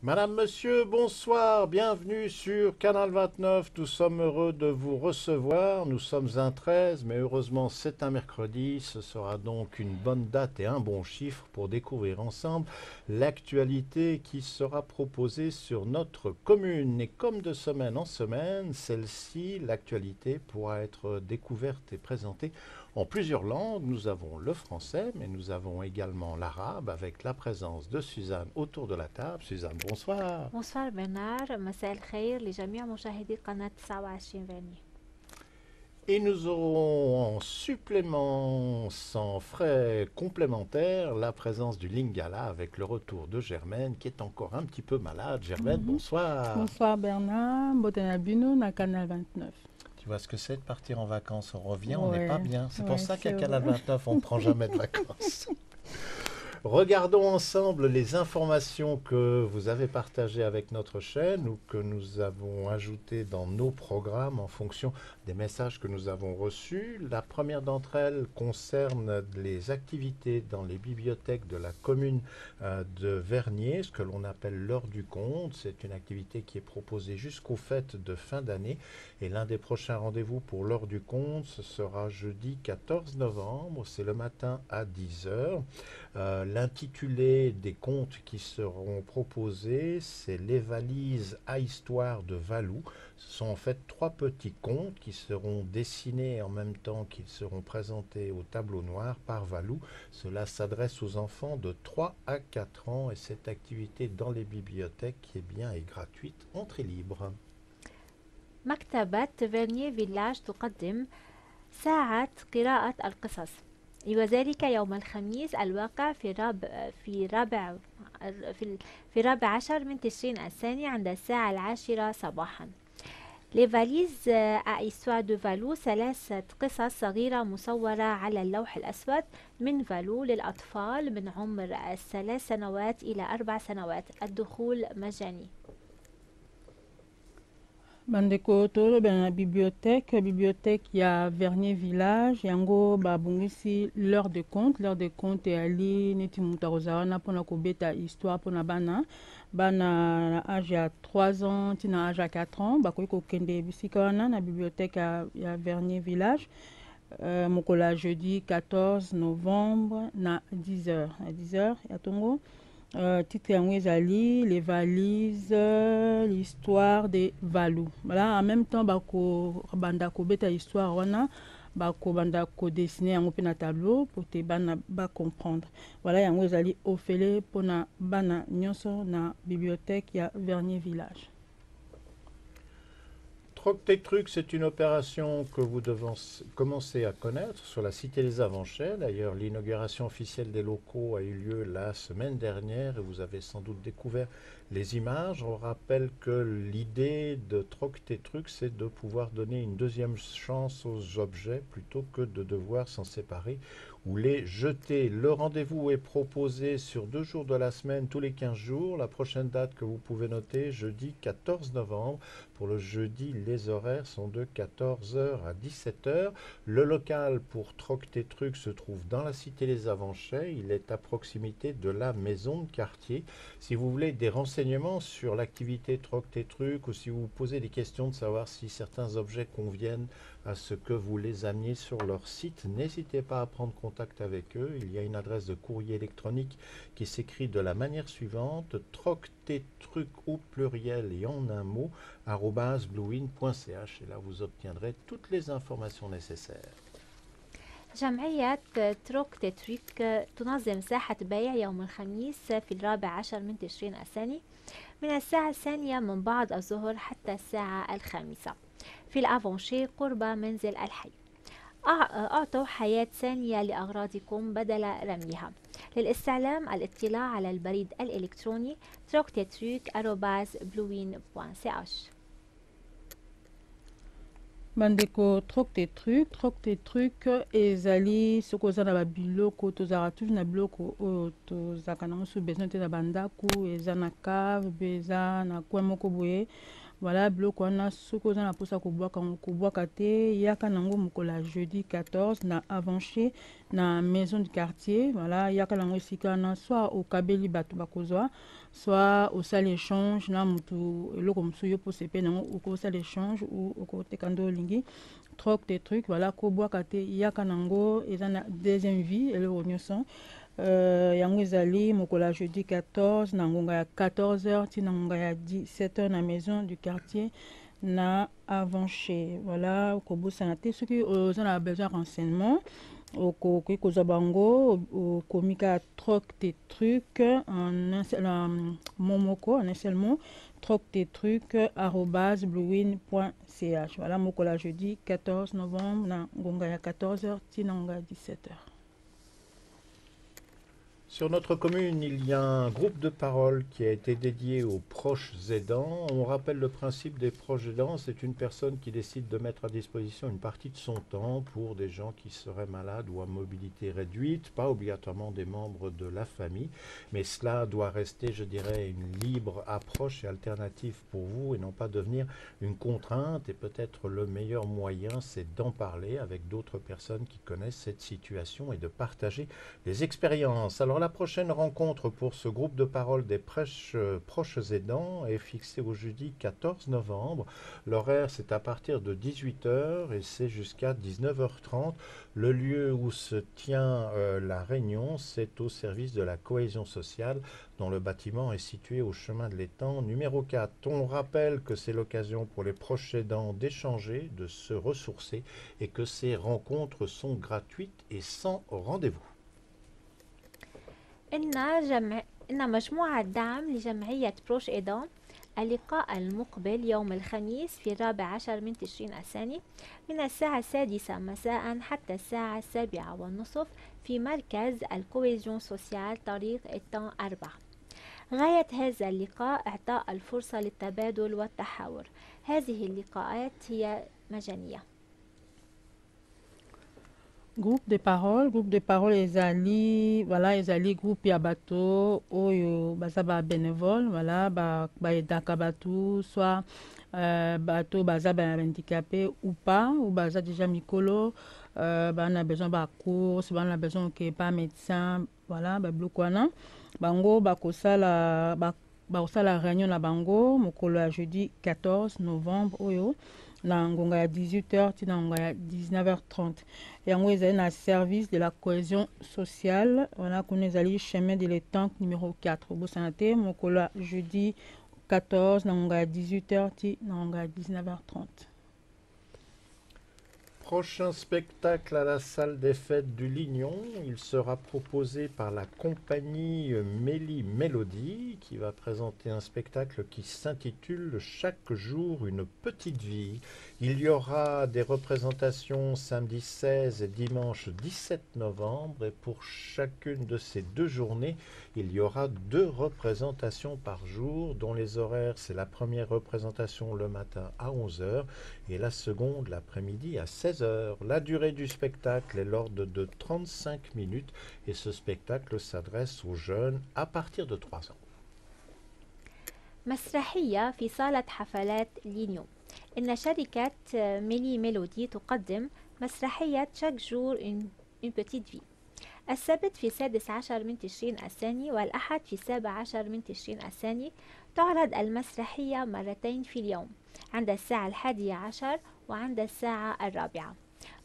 Madame, Monsieur, bonsoir, bienvenue sur Canal 29. Nous sommes heureux de vous recevoir. Nous sommes un 13, mais heureusement c'est un mercredi. Ce sera donc une bonne date et un bon chiffre pour découvrir ensemble l'actualité qui sera proposée sur notre commune. Et comme de semaine en semaine, celle-ci, l'actualité pourra être découverte et présentée en plusieurs langues. Nous avons le français, mais nous avons également l'arabe avec la présence de Suzanne autour de la table. Suzanne, bonsoir. Bonsoir Bernard, مساء الخير لجميع مشاهدي قناة 29 فاني. Et nous aurons en supplément, sans frais complémentaires, la présence du Lingala avec le retour de Germaine qui est encore un petit peu malade. Germaine, Mhm. bonsoir. Bonsoir Bernard, Mbotana Bino, na Canal 29. Tu vois ce que c'est de partir en vacances? On revient, on n'est pas Ouais, bien. C'est pour ouais, ça qu'à c'est Canal vrai. 29, on ne prend jamais de vacances. Regardons ensemble les informations que vous avez partagées avec notre chaîne ou que nous avons ajoutées dans nos programmes en fonction des messages que nous avons reçus. La première d'entre elles concerne les activités dans les bibliothèques de la commune de Vernier, ce que l'on appelle l'heure du conte. C'est une activité qui est proposée jusqu'aux fêtes de fin d'année. Et l'un des prochains rendez-vous pour l'heure du conte, ce sera jeudi 14 novembre. C'est le matin à 10 heures. L'intitulé des contes qui seront proposés, c'est Les valises à histoire de Valou. Ce sont en fait trois petits contes qui seront dessinés en même temps qu'ils seront présentés au tableau noir par Valou. Cela s'adresse aux enfants de 3 à 4 ans et cette activité dans les bibliothèques est gratuite, entrée libre. مكتبة فيرنيه فيلاج تقدم ساعة قراءة القصص، وذلك يوم الخميس الواقع في في رابع عشر من تشرين الثاني عند الساعة 10 صباحا. Les valises à histoire de فالو ثلاثة قصص صغيرة مصورة على اللوح الأسود من فالو للأطفال من عمر 3 سنوات إلى 4 سنوات. الدخول مجاني. Bandeko tolo na bibliothèque il y a Vernier Village yango babungisi l'heure de compte et ali neti mutarozawa na pona kobeta histoire pona bana na âge ya 3 ans tina âge ya 4 ans bakoki kokende bisika wana na bibliothèque ya Vernier Village mokola jeudi 14 novembre na 10 heures à 10 heures ya tongo. Titre yango ezali les valises l'histoire de Valou. Voilà, en même temps bako banda kobeta histoire wana bako banda ko dessiner yango pe na tableau pour te bana ba comprendre. Voilà yango ezali ofele pona bana nyonso na bibliothèque ya Vernier Village. Troc Tes Trucs, c'est une opération que vous devez commencer à connaître sur la Cité des Avanchets. D'ailleurs, l'inauguration officielle des locaux a eu lieu la semaine dernière et vous avez sans doute découvert les images. On rappelle que l'idée de Troc Tes Trucs, c'est de pouvoir donner une deuxième chance aux objets plutôt que de devoir s'en séparer ou les jeter. Le rendez-vous est proposé sur 2 jours de la semaine, tous les 15 jours. La prochaine date que vous pouvez noter, jeudi 14 novembre. Pour le jeudi, les horaires sont de 14 heures à 17 heures. Le local pour Troc Tes Trucs se trouve dans la cité Les Avanchets. Il est à proximité de la maison de quartier. Si vous voulez des renseignements sur l'activité Troc Tes Trucs ou si vous vous posez des questions de savoir si certains objets conviennent à ce que vous les ameniez sur leur site, n'hésitez pas à prendre contact avec eux. Il y a une adresse de courrier électronique qui s'écrit de la manière suivante: troc tes trucs au pluriel et en un mot @bluewin.ch, et là vous obtiendrez toutes les informations nécessaires. جمعية تروك تتريك تنظم ساحة بيع يوم الخميس في 14 من تشرين الثاني من الساعة 2 من بعد الظهر حتى الساعة 5 في الأفونشي قرب منزل الحي. أعطوا حياة ثانية لأغراضكم بدل رميها. للاستعلام الاطلاع على البريد الإلكتروني troctetruc@bluewin.ch. Bandeko troc tes trucs ezali soko oza na babiloko tozalaka toujours na biloko oyo tozalaka nango so besoin te na bandako eza na cave mpe eza na coin moko boye voilà biloko wana soki oza na mposa kobwaka te yaka nango mokola jeudi 14 na avanché na maison du quartier. Voilà yaka nango esika wana soit okabeli bato bakozwa soit osala échange na mutu eloko mosusu yo mpo sepe nango okosala échange ou okoteka nde olingi troc des trucs. Voilà kobwaka te yaka nango eza na deuxième vie eloko nyonso. Yango ezali mokola jeudi 14 na ngonga ya 14h ti na ngonga ya 17h na maison du quartier na avanché. Voilà kobosana te soki oza na besoin renseignement okoki kozwa bango okomika troc des trucs en un seul momoko en un seul mot troc des trucs @bluewin.ch. Voilà mokola jeudi 14 novembre na ngonga ya 14h ti na ngonga ya 17h. Sur notre commune, il y a un groupe de parole qui a été dédié aux proches aidants. On rappelle le principe des proches aidants, c'est une personne qui décide de mettre à disposition une partie de son temps pour des gens qui seraient malades ou à mobilité réduite, pas obligatoirement des membres de la famille, mais cela doit rester, je dirais, une libre approche et alternative pour vous et non pas devenir une contrainte. Et peut-être le meilleur moyen, c'est d'en parler avec d'autres personnes qui connaissent cette situation et de partager les expériences. Alors la prochaine rencontre pour ce groupe de parole des proches aidants est fixée au jeudi 14 novembre. L'horaire c'est à partir de 18h et c'est jusqu'à 19h30. Le lieu où se tient la réunion, c'est au service de la cohésion sociale dont le bâtiment est situé au chemin de l'étang numéro 4. On rappelle que c'est l'occasion pour les proches aidants d'échanger, de se ressourcer et que ces rencontres sont gratuites et sans rendez-vous. إن مجموعة دعم لجمعية بروش إيدان اللقاء المقبل يوم الخميس في 14 من تشرين الثاني من الساعة 6 مساء حتى الساعة 7:30 في مركز الكويزيون سوسيال طريق التان 4. غاية هذا اللقاء إعطاء الفرصة للتبادل والتحاور. هذه اللقاءات هي مجانية. Groupe de parole ezali voilà ezali groupe ya bato oyo baza ba bénévole voilà ba edaka bato soit bato baza ba handicapé ou pas ou baza déjà mikolo bana besoin ba course bana besoin que pas médecin voilà ba blokwana bango bakosala bakosala réunion na bango mokolo ya jeudi 14 novembre oyo na ngonga ya 18h ti na ngonga ya 19h30. Yango ezali na service de la cohésion sociale wana kuna ezali chemin de l'étang numéro 4 obosana te mokolo ya jeudi 14 na ngonga ya 18h ti na ngonga ya 19h30. Prochain spectacle à la salle des fêtes du Lignon, il sera proposé par la compagnie Mélie Mélodie qui va présenter un spectacle qui s'intitule Chaque jour une petite vie. Il y aura des représentations samedi 16 et dimanche 17 novembre et pour chacune de ces deux journées, il y aura 2 représentations par jour dont les horaires, c'est la première représentation le matin à 11h et la seconde l'après-midi à 16h. La durée du spectacle est l'ordre de 35 minutes et ce spectacle s'adresse aux jeunes à partir de 3 ans. مسرحية في صالة حفلات لينيو. إن شركة ميلي ميلودي تقدم مسرحية شاك جور une petite vie. السبت في 16 من تشرين الثاني والأحد في 17 من تشرين الثاني. تعرض المسرحية مرتين في اليوم عند الساعة 11 وعند الساعة 4.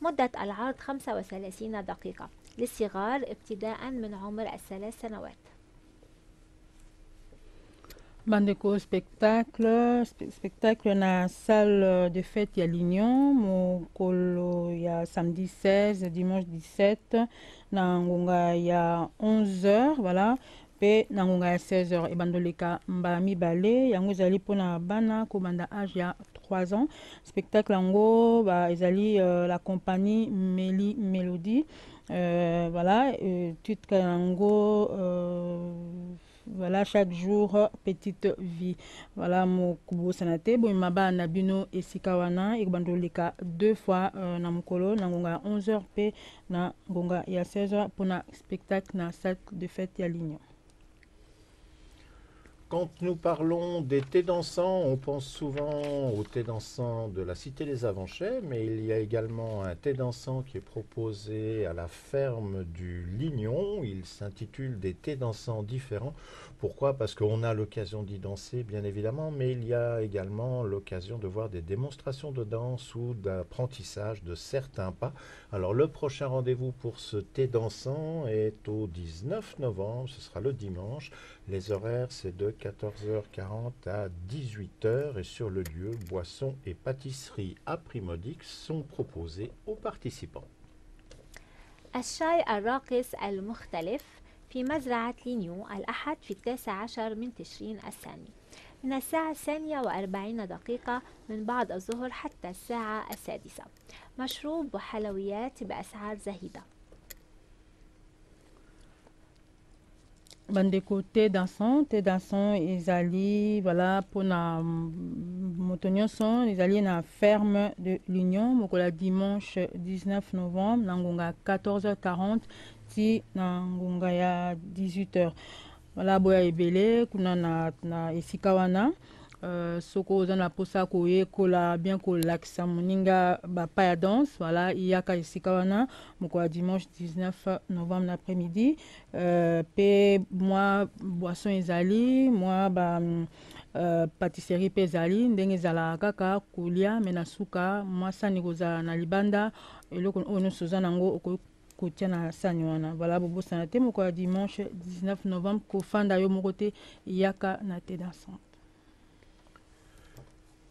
مدة العرض 35 دقيقة للصغار ابتداء من عمر 3 سنوات. Bandeko spectacle na salle de fête ya Lignon mokolo ya samedi 16 dimanche 17 na ngonga ya 11h voilà pe na ngonga ya 16h ebandoleka mbala mibale yango ezali mpona bana kobanda age ya 3 ans. Spectacle yango ezali la compagnie Mélie Mélodie voilà titre yango voilà chaque jour petite vie voilà mokubo sanate bo maba na bino esika wana ekbandoleka 2 fois na mokolo na ngonga ya 11h pe na ngonga ya 16h pour na spectacle na salle de fête ya Lignon. Quand nous parlons des thés dansants, on pense souvent au thé dansant de la Cité des Avanchets, mais il y a également un thé dansant qui est proposé à la ferme du Lignon. Il s'intitule des thés dansants différents. Pourquoi? Parce qu'on a l'occasion d'y danser, bien évidemment, mais il y a également l'occasion de voir des démonstrations de danse ou d'apprentissage de certains pas. Alors le prochain rendez-vous pour ce thé dansant est au 19 novembre, ce sera le dimanche. Les horaires, c'est de 14h40 à 18h et sur le lieu, boissons et pâtisseries à prix modique sont proposés aux participants. الشاي الراقص المختلف في مزرعة لينيو الأحد في 19 من تشرين الثاني من الساعة 2:40 من بعد الظهر حتى الساعة 6. مشروب وحلويات بأسعار زهيدة. Bandeko thé dansant ezali voilà pona moto nyonso ezali na ferme de l'Union mokola dimanche 19 novembre na ngonga 14h40 ti na ngonga ya 18h. Voilà boya ebele kuna na esika wana soko oza na posa koyekola bien kolakisa moninga bapa ya danse voilà iyaka esika wana mokola dimanche 19 novembre l'après-midi pe mwa boisson ezali mwa ba pâtisserie pe ezali ndenge ezalaka kaka kolia me na suka mwa sani kozala na libanda eloko oyo nyonso oza nango kotia na sani wana voilà bobosana te mokola dimanche 19 novembre kofanda yo moko te iyaka na thé dansant.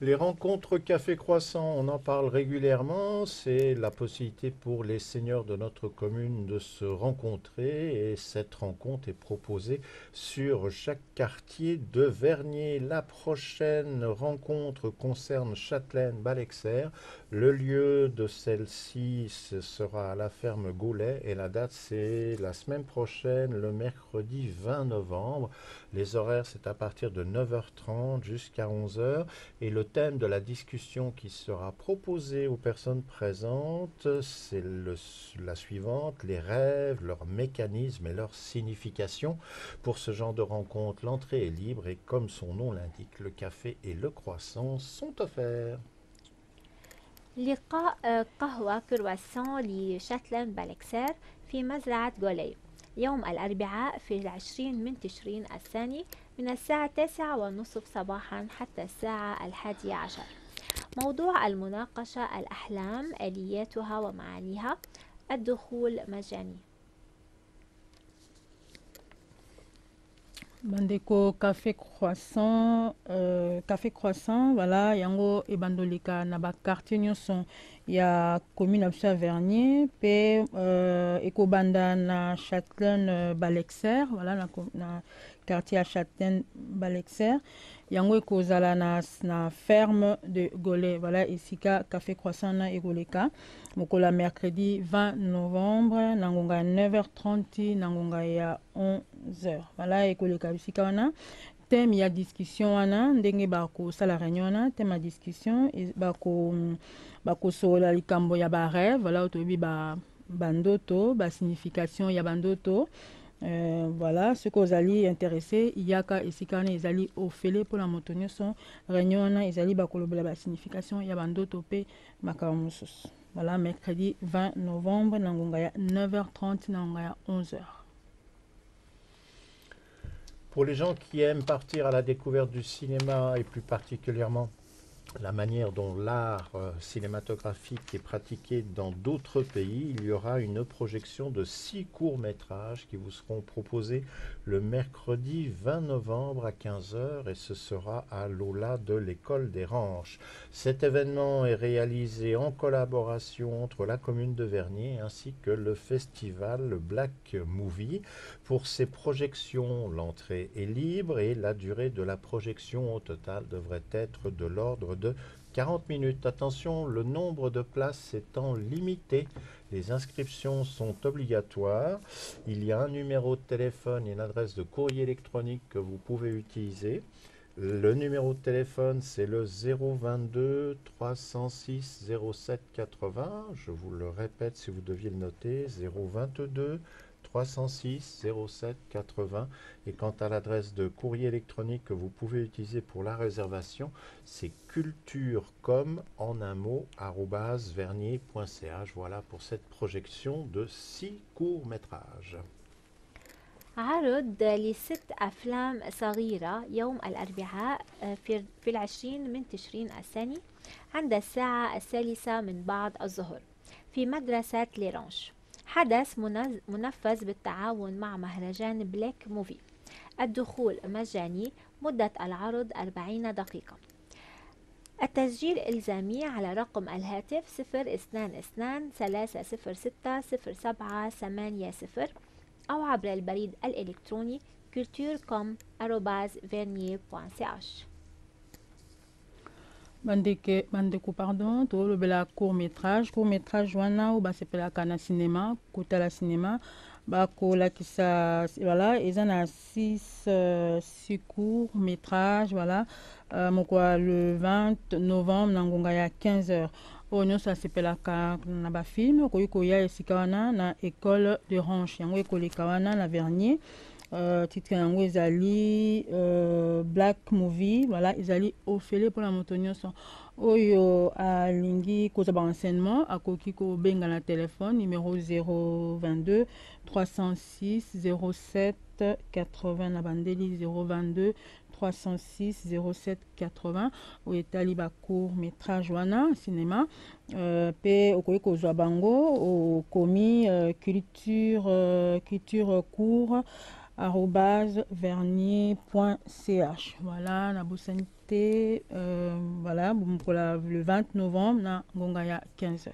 Les rencontres Café Croissant, on en parle régulièrement, c'est la possibilité pour les seigneurs de notre commune de se rencontrer et cette rencontre est proposée sur chaque quartier de Vernier. La prochaine rencontre concerne Châtelaine-Balexer. Le lieu de celle-ci sera à la ferme Gaulet et la date c'est la semaine prochaine, le mercredi 20 novembre. Les horaires c'est à partir de 9h30 jusqu'à 11h et le thème de la discussion qui sera proposée aux personnes présentes, c'est la suivante, les rêves, leurs mécanismes et leur signification. Pour ce genre de rencontre, l'entrée est libre et comme son nom l'indique, le café et le croissant sont offerts. لقاء قهوة كرواسون لشاتلان بالكسير في مزرعة غولي يوم الأربعاء في 20 من تشرين الثاني من الساعة 9:30 صباحا حتى الساعة 11. موضوع المناقشة الأحلام آلياتها ومعانيها. الدخول مجاني. Bandeko café croissant voilà yango ebandolika na ba quartier nyonso ya commune ya Vernier pe ekobanda na Châtelaine Balexer voilà na quartier à Châtelaine Balexer yango ekozala na ferme de Gaulet voilà esika café croissant na egoleka mokola mercredi 20 novembre na ngonga 9h30 na ngonga ya 11h voilà ekoleka esika wana thème ya discussion wana ndenge bakosala réunion wana thème ya discussion bakosola likambo ya barêve voilà otoyebi bandoto basignification ya bandoto voilà ce que ozali intéressé iyaka esika wana ezali ofele mpona moto nyonso réunion wana ezali bakolobela basignification ya bandoto mpe makambo mosusu voilà mercredi 20 novembre na ngonga ya 9h30 na ngonga ya 11h. Pour les gens qui aiment partir à la découverte du cinéma et plus particulièrement la manière dont l'art cinématographique est pratiqué dans d'autres pays, il y aura une projection de 6 courts-métrages qui vous seront proposés le mercredi 20 novembre à 15h et ce sera à l'Aula de l'École des Ranches. Cet événement est réalisé en collaboration entre la commune de Vernier ainsi que le festival Black Movie. Pour ces projections, l'entrée est libre et la durée de la projection au total devrait être de l'ordre de 40 minutes. Attention, le nombre de places étant limité, les inscriptions sont obligatoires. Il y a un numéro de téléphone et une adresse de courrier électronique que vous pouvez utiliser. Le numéro de téléphone, c'est le 022 306 07 80. Je vous le répète si vous deviez le noter, 022 306 07 80. Et quant à l'adresse de courrier électronique que vous pouvez utiliser pour la réservation, c'est culturecom en un mot @vernier.ch. Voilà pour cette projection de 6 courts-métrages. عرض ل6 أفلام صغيرة يوم الأربعاء في 20 من تشرين الثاني عند الساعة 1:00 من بعد الظهر في مدرسة ليرانش. حدث منفذ بالتعاون مع مهرجان بلاك موفي. الدخول مجاني. مدة العرض 40 دقيقة. التسجيل إلزامي على رقم الهاتف 022-306-0780 أو عبر البريد الإلكتروني culturecom@vernier.ch. bandeko pardon tolobela court métrage wana oyo basepelaka na cinéma kotala cinéma bakolakisa voilà eza na 6 court métrage voilà moko le 20 novembre na ngonga ya 15h oyo nyonso asepelaka na bafilme okoki koya esika wana na école de ranche yango ekoleka wana na Vernier. Titre yango ezali black movie voilà ezali ofele mpona moto nyonso oyo alingi kozwa barenseignement akoki kobenga na telefone numéro 022 306 07 80 na bandeli 022 306 07 80 oyo etali bacourt métrage wana cinéma pe okoki kozwa bango okomi culture court @vernier.ch. Voilà, la santé, voilà, pour le 20 novembre, na Ngongaya 15h.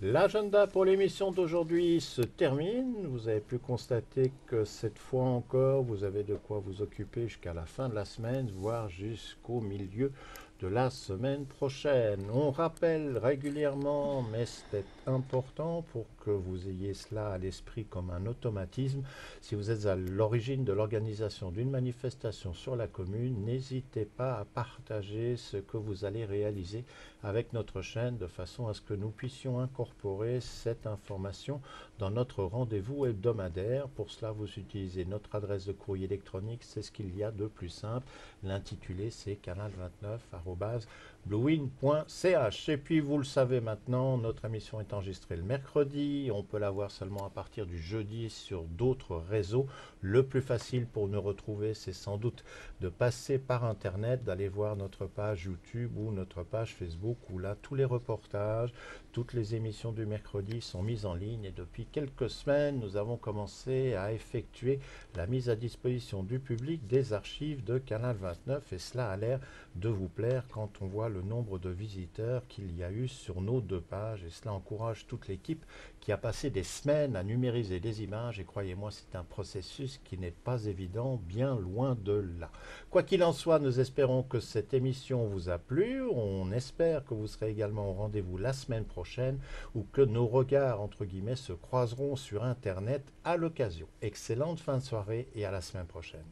L'agenda pour l'émission d'aujourd'hui se termine. Vous avez pu constater que cette fois encore, vous avez de quoi vous occuper jusqu'à la fin de la semaine, voire jusqu'au milieu de la semaine prochaine. On rappelle régulièrement, mais c'est important pour que vous ayez cela à l'esprit comme un automatisme, si vous êtes à l'origine de l'organisation d'une manifestation sur la commune, n'hésitez pas à partager ce que vous allez réaliser avec notre chaîne de façon à ce que nous puissions incorporer cette information dans notre rendez-vous hebdomadaire. Pour cela, vous utilisez notre adresse de courrier électronique, c'est ce qu'il y a de plus simple. L'intitulé, c'est canal29@bluewin.ch. Et puis, vous le savez maintenant, notre émission est enregistrée le mercredi. On peut la voir seulement à partir du jeudi sur d'autres réseaux. Le plus facile pour nous retrouver, c'est sans doute de passer par Internet, d'aller voir notre page YouTube ou notre page Facebook, où là, tous les reportages, toutes les émissions du mercredi sont mises en ligne. Et depuis quelques semaines, nous avons commencé à effectuer la mise à disposition du public des archives de Canal 29. Et cela a l'air de vous plaire quand on voit le nombre de visiteurs qu'il y a eu sur nos 2 pages. Et cela encourage toute l'équipe qui a passé des semaines à numériser des images. Et croyez-moi, c'est un processus qui n'est pas évident, bien loin de là. Quoi qu'il en soit, nous espérons que cette émission vous a plu. On espère que vous serez également au rendez-vous la semaine prochaine, ou que nos regards, entre guillemets, se croiseront sur Internet à l'occasion. Excellente fin de soirée et à la semaine prochaine.